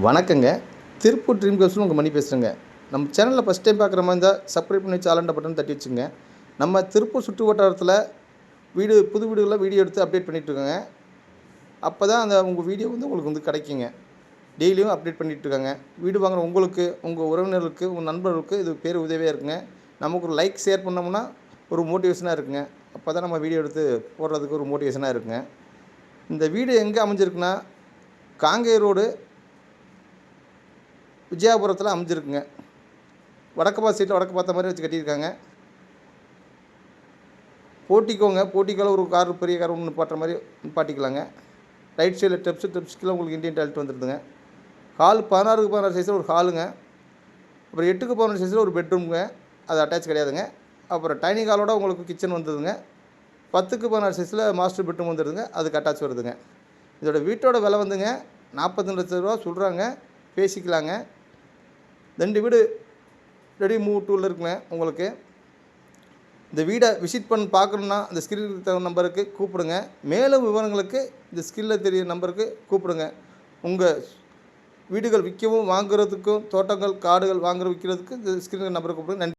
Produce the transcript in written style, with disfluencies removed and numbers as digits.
வணக்கங்க. திருப்பூர் ட்ரீம் ஹவுஸ்ல உங்கள் மணி பேசுகிறேங்க. நம்ம சேனலில் ஃபஸ்ட் டைம் பார்க்குற மாதிரி இருந்தால் சப்ஸ்கிரைப் பண்ணி ஆல் பட்டன் தட்டி வச்சுங்க. நம்ம திருப்பூர் சுற்று வட்டாரத்தில் புது வீடுகளில் வீடியோ எடுத்து அப்டேட் பண்ணிகிட்ருக்கோங்க. அப்போ தான் உங்கள் வீடியோ உங்களுக்கு கிடைக்குங்க. டெய்லியும் அப்டேட் பண்ணிகிட்ருக்காங்க. வீடு வாங்குகிற உங்களுக்கு, உங்கள் உறவினர்களுக்கு, உங்கள் நண்பர்களுக்கு இது பேர் உதவியாக இருக்குங்க. நமக்கு ஒரு லைக் ஷேர் பண்ணோம்னா ஒரு மோட்டிவேஷனாக இருக்குங்க. அப்போ தான் நம்ம வீடியோ எடுத்து போடுறதுக்கு ஒரு மோட்டிவேஷனாக இருக்குங்க. இந்த வீடு எங்கே அமைஞ்சிருக்குன்னா, காங்கேய ரோடு விஜயாபுரத்தில் அமைஞ்சிருக்குங்க. வடக்கு சைட்டில் வடக்கு பார்த்த மாதிரி வச்சு கட்டியிருக்காங்க. போட்டிக்கோவில் ஒரு கார், பெரிய கார் ஒன்று நிப்பாட்டுற மாதிரி நிப்பாட்டிக்கலாங்க. ரைட் சைடில் ஸ்டெப்ஸுக்குள்ள உங்களுக்கு இண்டியன் டாய்லெட் வந்துடுதுங்க. ஹால் 16க்கு 16 சைஸில் ஒரு ஹாலுங்க. அப்புறம் 8க்கு 11 சைஸில் ஒரு பெட்ரூமுங்க. அது அட்டாச் கிடையாதுங்க. அப்புறம் டைனிங் ஹாலோட உங்களுக்கு கிச்சன் வந்துடுதுங்க. 10க்கு 16 சைஸில் மாஸ்டர் பெட்ரூம் வந்துடுதுங்க. அதுக்கு அட்டாச் வருதுங்க. இதோட வீட்டோட விலை 42 லட்ச ரூபா சொல்கிறாங்க. பேசிக்கலாங்க. 2 வீடு ரெடி மூவ் டூவில் இருக்குங்க. உங்களுக்கு இந்த வீடை விசிட் பண்ணி பார்க்கணுன்னா இந்த ஸ்கிரீனுக்கு தகுந்த நம்பருக்கு கூப்பிடுங்க. மேலும் விவரங்களுக்கு இந்த ஸ்கிரீனில் தெரியுற நம்பருக்கு கூப்பிடுங்க. உங்கள் வீடுகள் விற்கவும் வாங்குறதுக்கும், தோட்டங்கள் காடுகள் விற்கிறதுக்கு இந்த ஸ்கிரீன் நம்பருக்கு கூப்பிடுங்க. நன்றி.